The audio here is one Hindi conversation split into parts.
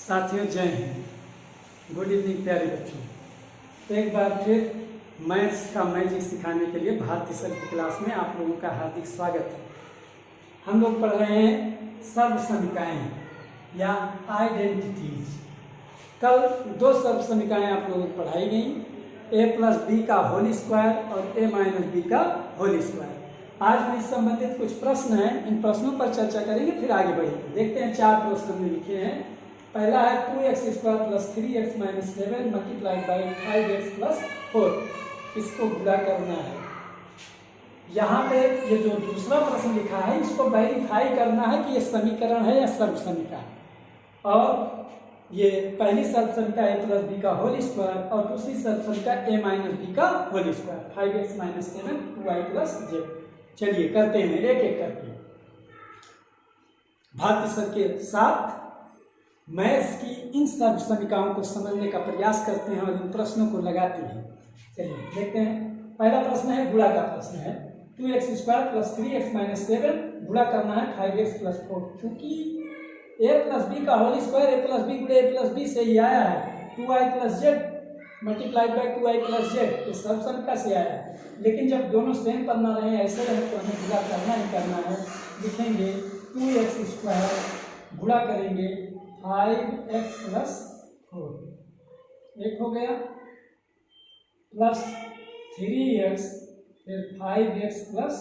साथियों जय हिंद। गुड इवनिंग प्यारे बच्चों। तो एक बार फिर मैथ्स का मैजिक सिखाने के लिए भारती सर की क्लास में आप लोगों का हार्दिक स्वागत है। हम लोग पढ़ रहे हैं सर्व समीकरण या आइडेंटिटीज। कल दो सर्व समीकरण आप लोगों को पढ़ाई गई, a प्लस बी का होल स्क्वायर और a माइनस बी का होल स्क्वायर। आज भी इससे संबंधित कुछ प्रश्न हैं, इन प्रश्नों पर चर्चा करेंगे, फिर आगे बढ़ेंगे। देखते हैं, चार प्रश्न हमने लिखे हैं। पहला है 2x square plus 3x minus 7 multiplied by 5x plus 4। इसको गुणा करना है। यहाँ पे ये जो दूसरा प्रश्न लिखा है इसको वेरीफाई करना है कि ये समीकरण है या सर्व समीकरण। और ये पहली सर्व समीकरण a प्लस बी का होल स्क्वायर और दूसरी सर्व समीकरण a माइनस बी का whole square 5x minus 7 2y plus z। चलिए करते हैं एक एक करके। भारती सर के साथ मैथ्स की इन सर्व समीकरणों को समझने का प्रयास करते हैं और इन प्रश्नों को लगाते हैं। चलिए देखते हैं। पहला प्रश्न है गुणा का प्रश्न है। 2x square plus 3x minus 7 गुणा करना है 5x प्लस 4। चूंकि a प्लस बी का whole square a plus b गुणे a प्लस बी से ही आया है। 2y plus z multiplied by 2y plus z, ये सर्व समीकरण से आया है। लेकिन जब दोनों सेम पर ना रहे, ऐसे रहे, तो हमें गुणा करना ही करना है। लिखेंगे 2x स्क्वायर गुणा करेंगे 5x प्लस 4, एक हो गया, प्लस 3x फिर 5x plus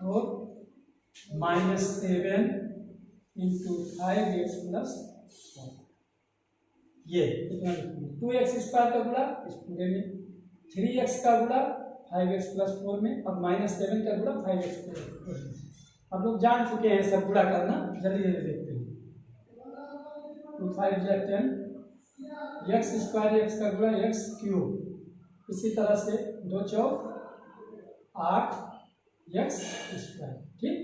4 minus 7 into 5x plus 4। ये कितना लिखेंगे 2x स्क्वायर का गुणा इस पूरे में, 3x का गुणा 5x प्लस 4 में और माइनस 7 का गुणा 5x प्लस 4 में। हम लोग जान चुके हैं सब गुणा करना, जल्दी जल्दी देखते हैं। 2 5 10, x स्क्वायर x का गुणा x क्यूब। इसी तरह से 2 चौक 8 x स्क्वायर। ठीक,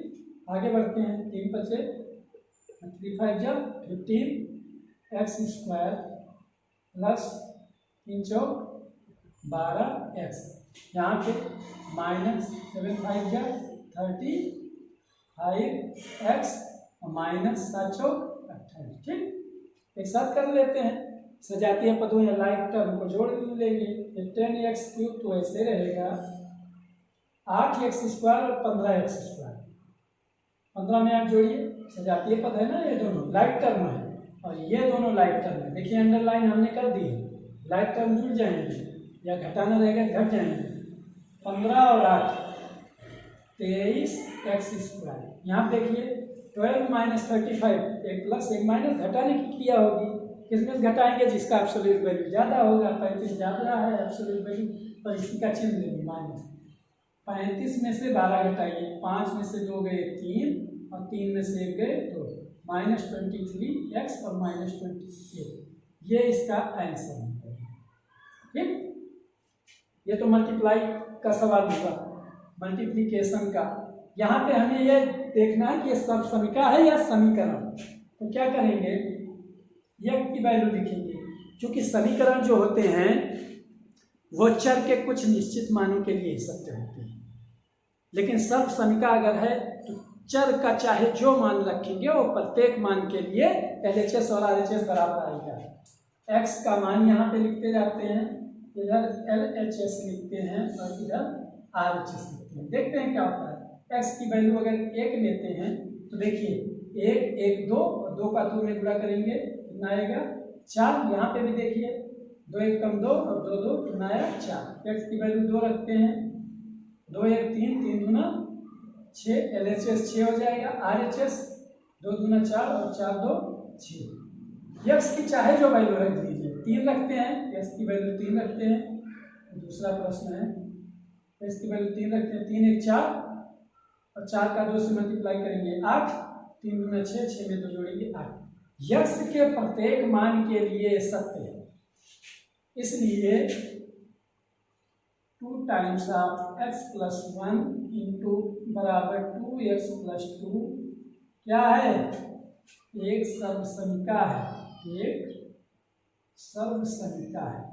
आगे बढ़ते हैं। 3 बचे, 3 5 15 x स्क्वायर प्लस 3 चौक 12 x। यहाँ पे माइनस 7 5 35 x माइनस 7 चौक 28। ठीक, एक साथ कर लेते हैं। सजातीय पदों या लाइक टर्म को जोड़ लेंगे। 10x क्यूब तो ऐसे रहेगा 8x स्क्वायर और 15x स्क्वायर। 15 में आप जोड़िए, सजातीय पद है ना, ये दोनों लाइक टर्म है और ये दोनों लाइक टर्म है। देखिए अंडरलाइन हमने कर दी है, लाइक टर्म जुड़ जाएंगे या घटाना रहेगा घट जाएंगे। 15 और 8 23x स्क्वायर। यहाँ देखिए 12 माइनस 35, एक प्लस एक माइनस घटाने की क्रिया होगी। किसमें घटाएंगे? जिसका एब्सोल्यूट वैल्यू ज़्यादा होगा। 35 ज़्यादा है एब्सोल्यूट वैल्यू, पर इसी का चिन्ह लेंगे माइनस। 35 में से 12 घटाइए, 5 में से 2 गए 3 और 3 में से 1 गए 2, माइनस 23x और माइनस 28। ये इसका आंसर है। ठीक, ये तो मल्टीप्लाई का सवाल हुआ, मल्टीप्लिकेशन का। यहाँ पे हमें ये देखना है कि ये सर्व समीकरण है या समीकरण। तो क्या करेंगे, यह की वैल्यू लिखेंगे। क्योंकि समीकरण जो होते हैं वो चर के कुछ निश्चित मानों के लिए ही सत्य होते हैं, लेकिन सर्व समीकरण अगर है तो चर का चाहे जो मान रखेंगे वो प्रत्येक मान के लिए LHS और RHS बराबर आएगा। x का मान यहाँ पे लिखते जाते हैं, इधर LHS लिखते हैं और इधर RHS लिखते हैं। देखते हैं क्या होता है। x की वैल्यू अगर 1 लेते हैं तो देखिए 1 1 2 और 2 का 2 में गुणा करेंगे, कितना आएगा 4। यहाँ पे भी देखिए 2 1 कम 2 और 2 2 कितना आया 4। x की वैल्यू 2 रखते हैं, 2 1 3 3 दूना 6, LHS 6 हो जाएगा, RHS 2 दूना 4 और 4 2 6। x की चाहे जो वैल्यू रख दीजिए, 3 रखते हैं, x की वैल्यू 3 रखते हैं। दूसरा प्रश्न है, x की वैल्यू 3 रखते हैं, 3 1 4 और 4 का 2 से मल्टीप्लाई करेंगे 8, 3 दूना 6, 6 में 2 जोड़ेंगे 8। x के प्रत्येक मान के लिए सत्य है, इसलिए 2 times of x plus 1 into बराबर 2x प्लस 2 क्या है? एक सर्व समीकरण है, एक सर्व समीकरण है,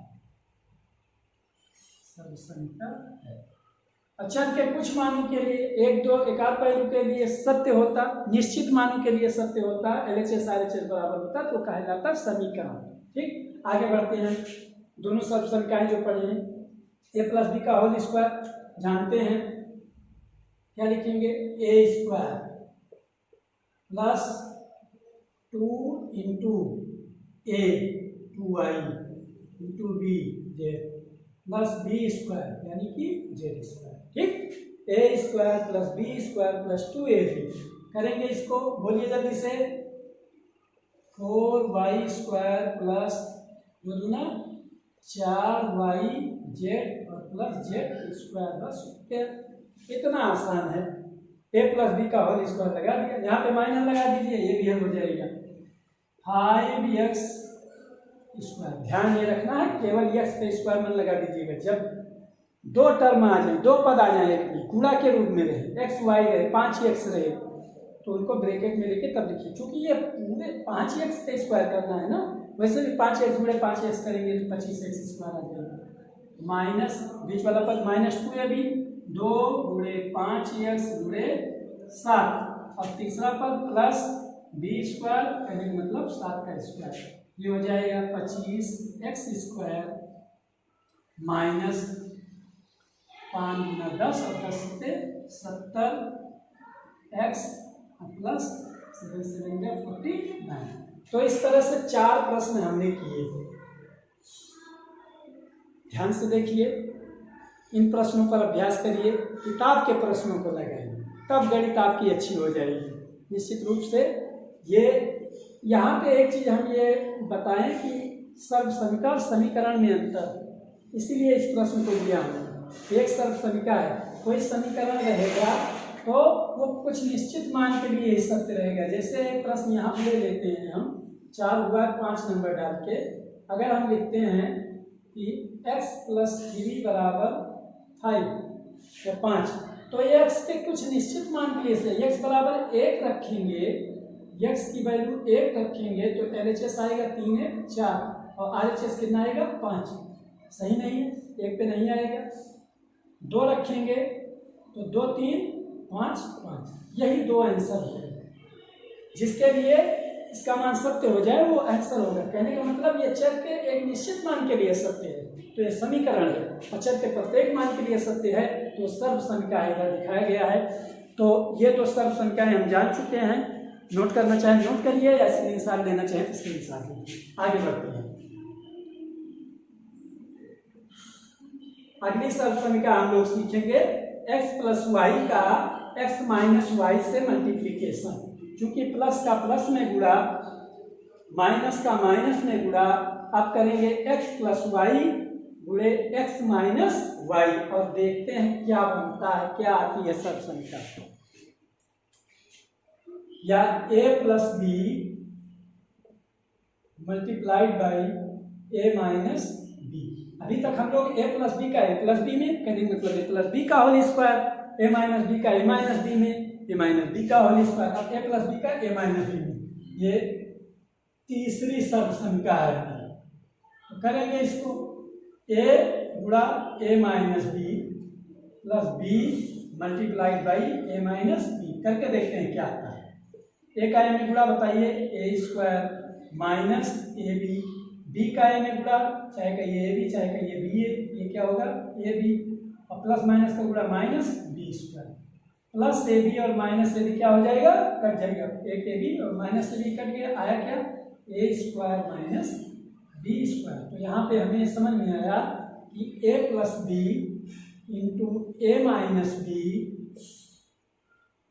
सर्व समीकरण है। अचर के कुछ मानों के लिए एक दो एक आध पहलू के लिए सत्य होता, निश्चित मानों के लिए सत्य होता, LHS RHS बराबर होता तो कहलाता समीकरण। ठीक, आगे बढ़ते हैं। दोनों सब समीकरण जो पढ़े हैं, a प्लस बी का होल स्क्वायर जानते हैं, क्या लिखेंगे, a square plus 2 into a 2i into b z plus b square यानी कि जेड स्क्वायर। ठीक, a square plus b square plus 2ab करेंगे इसको, बोलिए जल्दी से, 4y स्क्वायर प्लस 2 दूना 4y जेड और प्लस जेड स्क्वायर, बस इतना आसान है। a प्लस बी का होल स्क्वायर लगा दिया, यहाँ पे माइनस लगा दीजिए, ये भी हल हो जाएगा। 5x स्क्वायर, ध्यान ये रखना है केवल x पे स्क्वायर मन लगा दीजिएगा। जब दो टर्म आ जाए, दो पद आ जाए, एक भी गुणा के रूप में रहे, x y रहे, 5x रहे, तो उनको ब्रैकेट में लेके तब लिखिए, क्योंकि ये पूरे 5x पे स्क्वायर करना है ना, वैसे भी 5x गुणे 5x करेंगे तो 25x स्क्वायर आ जाएगा, माइनस बीच वाला पद -2ab 2 गुणे 5x गुणे 7 और तीसरा पद प्लस b स्क्वायर कहने का मतलब 7 का स्क्वायर, ये हो जाएगा 25x स्क्वायर माइनस 5 गुना 10 और 10 से 70x प्लस 7 7 49। तो इस तरह से 4 प्रश्न हमने किए। ध्यान से देखिए, इन प्रश्नों पर अभ्यास करिए, किताब के प्रश्नों को लगाइए, तब गणित आपकी अच्छी हो जाएगी निश्चित रूप से। ये यहाँ पे एक चीज हम ये बताएं कि सर्व समीकरण और समीकरण में अंतर, इसीलिए इस प्रश्न को दिया हमने। एक सर्व समीकरण है, कोई समीकरण रहेगा तो वो कुछ निश्चित मान के लिए ही सत्य रहेगा। जैसे एक प्रश्न यहाँ ले लेते हैं हम, 4 हुआ 5 नंबर डाल के, अगर हम लिखते हैं कि x प्लस 3 बराबर 5 या 5, तो x के कुछ निश्चित मान के लिए से x बराबर 1 रखेंगे, x की वैल्यू 1 रखेंगे तो LHS आएगा 3 है 4 और RHS कितना आएगा 5, सही नहीं है, 1 पे नहीं आएगा। 2 रखेंगे तो 2 3 5 5, यही 2 आंसर है। जिसके लिए इसका मान सत्य हो जाए वो आंसर होगा। कहने का मतलब ये चर के एक निश्चित मान के लिए सत्य है तो ये समीकरण है, और चर के प्रत्येक मान के लिए सत्य है तो सर्व समीकरण इधर दिखाया गया है। तो ये 2 सर्व समीकरण हम जान चुके हैं, नोट करना चाहें नोट करिए या स्क्रीनशॉट लेना चाहें तो स्क्रीनशॉट लीजिए। आगे बढ़ते हैं, अगली सर्व समीकरण हम लोग सीखेंगे x प्लस वाई का x माइनस वाई से मल्टीप्लीकेशन। चूंकि प्लस का प्लस में गुणा, माइनस का माइनस में गुणा, अब करेंगे x प्लस वाई गुणे x माइनस वाई और देखते हैं क्या बनता है, क्या आती है सर्व समीकरण। या a plus b multiplied by a minus b. अभी तक हम लोग a प्लस बी का a प्लस बी में, कहने मतलब a प्लस बी का whole square, a minus b का a माइनस बी में, a माइनस बी का होल स्क्वायर, अब a प्लस बी का a माइनस बी में। ये तीसरी सर्व समीकरण है, तो करेंगे इसको a गुणा a minus b plus b multiplied by a minus b करके देखते हैं क्या आता है। a का a में गुणा बताइए, a square minus a b, b का a में गुणा चाहे कहिए ए बी चाहे कहिए बी ए, ये क्या होगा ए बी, और प्लस माइनस का गुणा minus b square, plus a b और माइनस ए बी क्या हो जाएगा, कट जाएगा, एक ए बी और माइनस ए बी कट गया, आया क्या a square minus b square. तो यहाँ पे हमें समझ में आया कि a plus b into a minus b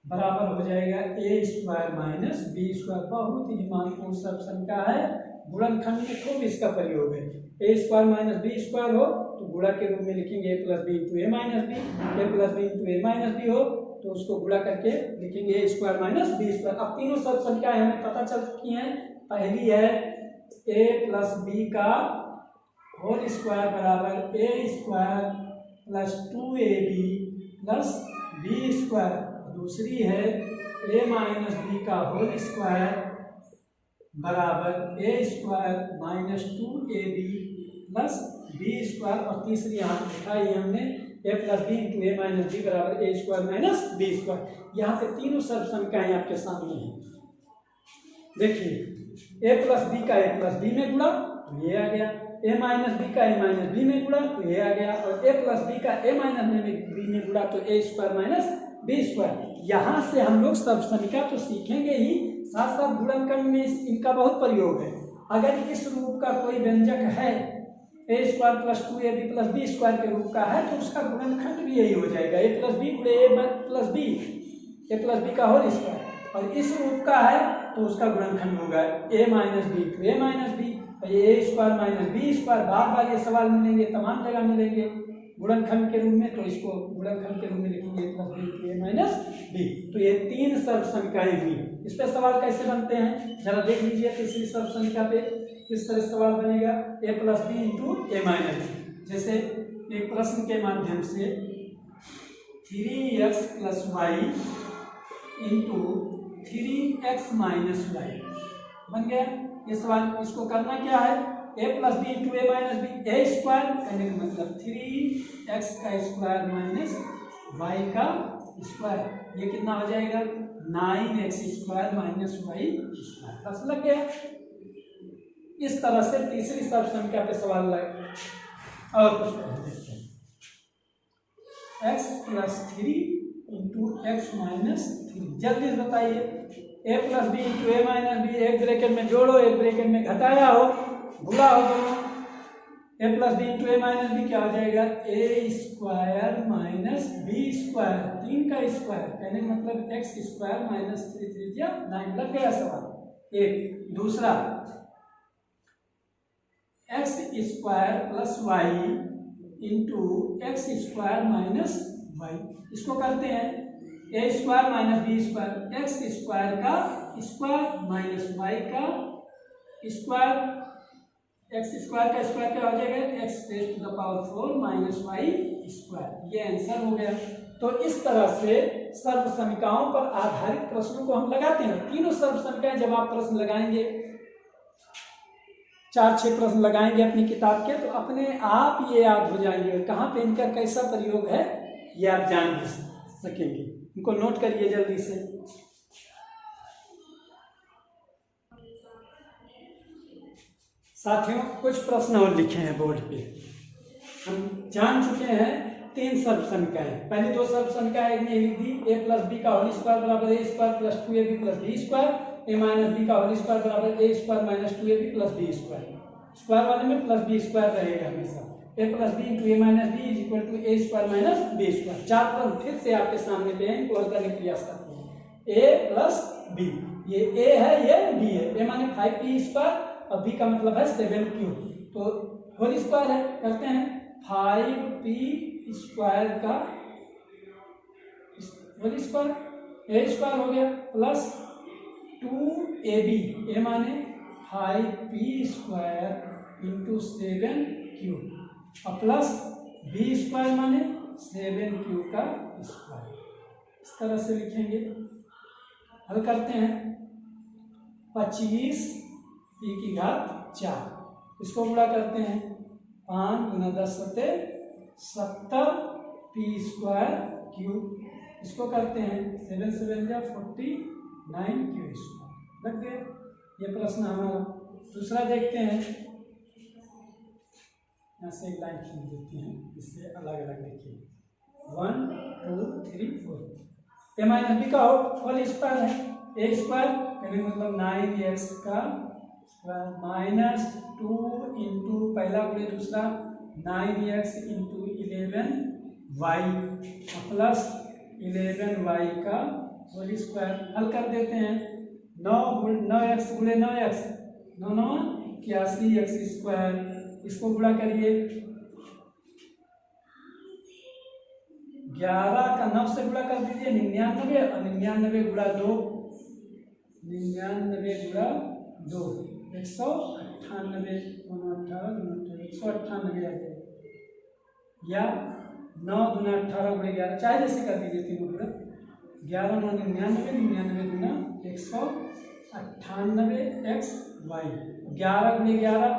बराबर हो जाएगा a square minus b square. बहुत ही महत्वपूर्ण सर्व समीकरण है, गुणनखंड में खूब इसका प्रयोग है। A square minus b square हो तो गुणा के रूप में लिखेंगे a plus b into a minus b, a plus b into a minus B हो तो उसको गुणा करके लिखेंगे ए स्क्वायर माइनस बी स्क्वायर। अब तीनों सर्व समीकरण हमें पता चल चुकी हैं। पहली है ए प्लस बी का होल स्क्वायर बराबर a square plus 2ab plus b square, दूसरी है a माइनस बी का होल स्क्वायर बराबर a square minus 2ab plus b square, और तीसरी यहाँ लिखा है हमने a plus b into a minus b बराबर a square minus b square. यहाँ पे तीनों सर्व समीकरण आपके सामने हैं। देखिए ए प्लस बी का ए प्लस बी में गुणा तो ये आ गया, ए माइनस बी का ए माइनस बी में गुणा तो ये आ गया, और ए प्लस बी का ए माइनस बी में गुणा तो ए स्क्वायर माइनस बी स्क्वायर। यहाँ से हम लोग सर्व समीकरण तो सीखेंगे ही, साथ साथ गुणनखंड में इनका बहुत प्रयोग है। अगर इस रूप का कोई व्यंजक है a square plus 2ab plus b square के रूप का है तो उसका गुणनखंड भी यही हो जाएगा, ए प्लस बी गुणे a plus b, a plus b का होल स्क्वायर। और इस रूप का है तो उसका गुणनखंड होगा a minus b to a minus b, और ये a square minus b square. बार बार ये सवाल मिलेंगे, तमाम जगह मिलेंगे गुणनखंड के रूप में, तो इसको गुणनखंड के रूप में लिखेंगे a plus b to a minus b. तो ये तीन सर्व समीकरण हुई। इस पर सवाल कैसे बनते हैं जरा देख लीजिए। तीसरी सर्व समीकरण पे किस तरह सवाल बनेगा, a plus b into a minus b. जैसे एक प्रश्न के माध्यम से 3x plus y into 3x minus y बन गया ये सवाल। इसको करना क्या है, a plus b into a minus b, a square करने का मतलब 3x का स्क्वायर माइनस वाई का स्क्वायर, ये कितना हो जाएगा 9x square minus y square. बस लग गया। इस तरह से तीसरी सर्व समीकरण पे सवाल लगे। और कुछ देखते हैं, x plus 3 into x minus 3। जल्दी से बताइए, ए plus b into a minus B, एक ब्रैकेट में जोड़ो एक ब्रैकेट में घटाया हो, गुणा हो दोनों। ए plus b into a minus B क्या हो जाएगा, a square minus b square, 3 का स्क्वायर कहने का मतलब एक्स स्क्वायर माइनस 3 त्रिज्या 9। लग गया सवाल एक। दूसरा x square plus y into x square minus y, इसको करते हैं a square minus b square, x square का स्क्वायर माइनस वाई का स्क्वायर, एक्स स्क्वायर का स्क्वायर क्या हो जाएगा, x raise to the power 4 minus y square. ये आंसर हो गया। तो इस तरह से सर्व समीकरणों पर आधारित प्रश्नों को हम लगाते हैं। तीनों सर्व समीकरण जब आप प्रश्न लगाएंगे, 4-6 प्रश्न लगाएंगे अपनी किताब के, तो अपने आप ये याद हो जाएंगे, कहाँ पे इनका कैसा प्रयोग है ये आप जान भी सकेंगे। इनको नोट करिए जल्दी से। साथियों कुछ प्रश्न और लिखे हैं बोर्ड पे। हम जान चुके हैं 3 सर्व समीकरण। पहले 2 सर्व समीकरण लिख दी, ए प्लस बी का होल स्क्वायर बराबर a square plus 2ab plus b square, a minus b का होल स्क्वायर बराबर a square minus 2ab plus b square. Square वाले में प्लस बी स्क्वायर रहेगा हमेशा। A plus b into a minus b is equal to a square minus b square. 4 प्रश्न फिर से आपके सामने पे हैं, इनको हल करने का प्रयास करते हैं। ए प्लस बी, ये ए है ये बी है, ए माने 5p स्क्वायर और बी का मतलब है 7q, तो होल स्क्वायर है, करते हैं 5p स्क्वायर का होल स्क्वायर, ए स्क्वायर हो गया प्लस 2ab, ए माने 5p स्क्वायर इंटू 7q और प्लस बी स्क्वायर माने 7q का स्क्वायर। इस तरह से लिखेंगे। हल करते हैं 25 p की घात 4, इसको गुणा करते हैं 5 गुना 10 70 p स्क्वायर क्यूब, इसको करते हैं 7 7 जा 49 q स्क्वायर। लग गया ये प्रश्न हमारा। दूसरा देखते हैं, यहाँ से एक लाइन खींच देते हैं, इससे अलग अलग देखिए 1 2 3 4। ए माइनस बी का होल स्क्वायर है, ए स्क्वायर कहने का मतलब 9x का स्क्वायर माइनस 2 इंटू पहला गुणे दूसरा 9x into 11y plus 11y का होल स्क्वायर। हल कर देते हैं 9x गुणे 9x 9 9 81x स्क्वायर, इसको गुणा करिए 11 का 9 से गुणा कर दीजिए 99 और 99 गुणा 2 99 गुणा 2 198 198 आ जाएगा, या 9 गुना 18 गुणे 11, चाहे जैसे कर दीजिए तीनों गुणा। 11 9 99 99 गुना 198x y, 11 गुणे 11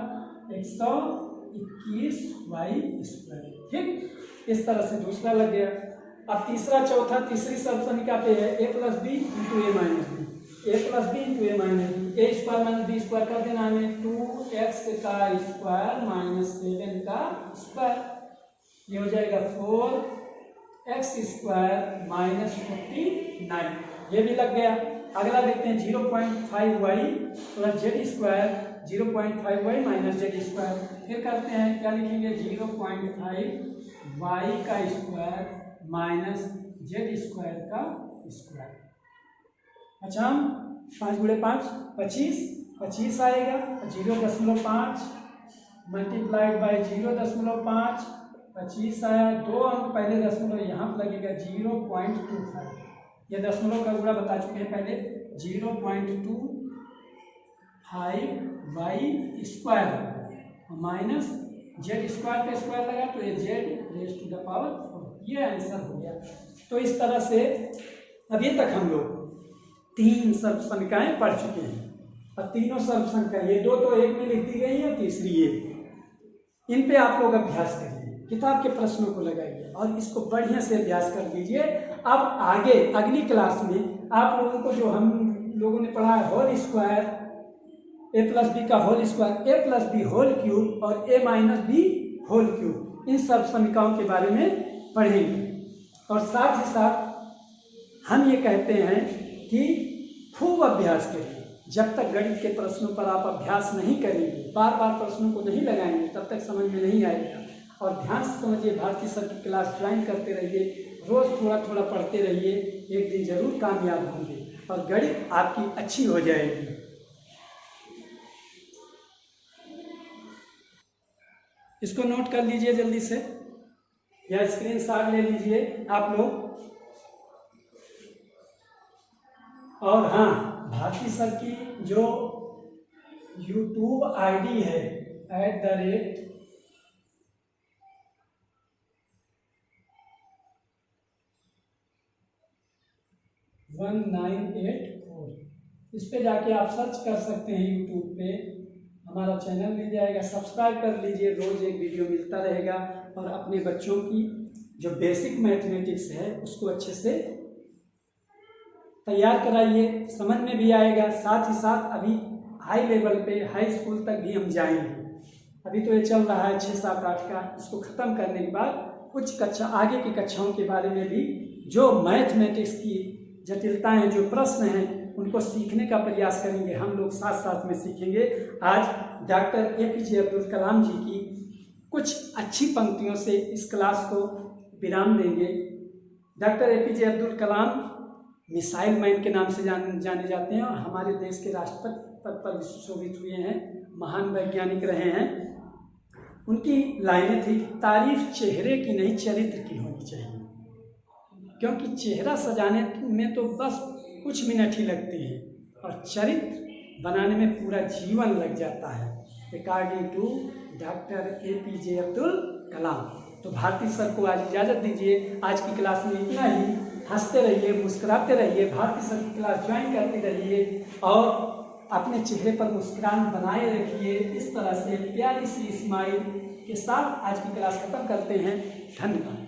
121y स्क्वायर। ठीक, इस तरह से दूसरा लग गया। अब तीसरा चौथा तीसरी सर्वसंख्या पे है a plus b into a minus b, a plus b into a minus b, a square minus b square कर देना हमें 2x का स्क्वायर माइनस 7 का स्क्वायर, ये हो जाएगा 4x स्क्वायर माइनस 49, ये भी लग गया। अगला देखते हैं 0.5y plus Z square 0.5y minus z square, फिर करते हैं क्या लिखेंगे 0.5y का स्क्वायर माइनस जेड स्क्वायर का स्क्वायर। अच्छा हम 5 गुणे 5 25 आएगा, 0.5 मल्टीप्लाइड बाई 0.5 25 आया, 2 अंक पहले दशमलव यहाँ पर लगेगा 0.25, ये दशमलव का गुणा बता चुके हैं पहले, 0.25y square minus z square पे स्क्वायर लगा तो ये z raise to the power 4, ये आंसर हो गया। तो इस तरह से अभी तक हम लोग 3 सर्वसंख्याएं पढ़ चुके हैं, और तीनों सर्वसंख्या ये 2 तो एक में लिख दी गई है, तीसरी ये, इन पे आप लोग अभ्यास करिए, किताब के प्रश्नों को लगाइए और इसको बढ़िया से अभ्यास कर लीजिए। अब आगे अगली क्लास में आप लोगों को जो हम लोगों ने पढ़ा है होल स्क्वायर, ए प्लस बी का होल स्क्वायर, ए प्लस बी होल क्यूब और ए माइनस बी होल क्यूब, इन सर्वसंख्याओं के बारे में पढ़ेंगे। और साथ ही साथ हम ये कहते हैं कि खूब अभ्यास करिए, जब तक गणित के प्रश्नों पर आप अभ्यास नहीं करेंगे, बार बार प्रश्नों को नहीं लगाएंगे, तब तक समझ में नहीं आएगा। और ध्यान से समझिए, भारती सर की क्लास ज्वाइन करते रहिए, रोज़ थोड़ा थोड़ा पढ़ते रहिए, एक दिन जरूर कामयाब होंगे और गणित आपकी अच्छी हो जाएगी। इसको नोट कर लीजिए जल्दी से, या स्क्रीनशॉट ले लीजिए आप लोग। और हाँ, भारती सर की जो यूट्यूब आईडी है @1984, इस पे जाके आप सर्च कर सकते हैं यूट्यूब पे, हमारा चैनल मिल जाएगा, सब्सक्राइब कर लीजिए, रोज़ एक वीडियो मिलता रहेगा। और अपने बच्चों की जो बेसिक मैथमेटिक्स है उसको अच्छे से तैयार कराइए, समझ में भी आएगा। साथ ही साथ अभी हाई लेवल पे, हाई स्कूल तक भी हम जाएंगे, अभी तो ये चल रहा है 6, 7, 8 का, इसको ख़त्म करने के बाद उच्च कक्षा, आगे की कक्षाओं के बारे में भी जो मैथमेटिक्स की जटिलताएं, जो प्रश्न हैं, उनको सीखने का प्रयास करेंगे, हम लोग साथ साथ में सीखेंगे। आज डॉक्टर APJ अब्दुल कलाम जी की कुछ अच्छी पंक्तियों से इस क्लास को विराम देंगे। डॉक्टर APJ अब्दुल कलाम मिसाइल मैन के नाम से जाने जाते हैं और हमारे देश के राष्ट्रपति पद पर सुशोभित हुए हैं, महान वैज्ञानिक रहे हैं। उनकी लाइनें थी, तारीफ चेहरे की नहीं चरित्र की होनी चाहिए, क्योंकि चेहरा सजाने में तो बस कुछ मिनट ही लगते हैं और चरित्र बनाने में पूरा जीवन लग जाता है, according to doctor APJ Abdul Kalam. तो भारती सर को आज इजाज़त दीजिए, आज की क्लास में इतना ही। हंसते रहिए, मुस्कुराते रहिए, भारती सर की क्लास ज्वाइन करते रहिए और अपने चेहरे पर मुस्कुराहट बनाए रखिए। इस तरह से प्यारी सी स्माइल के साथ आज की क्लास खत्म करते हैं। धन्यवाद।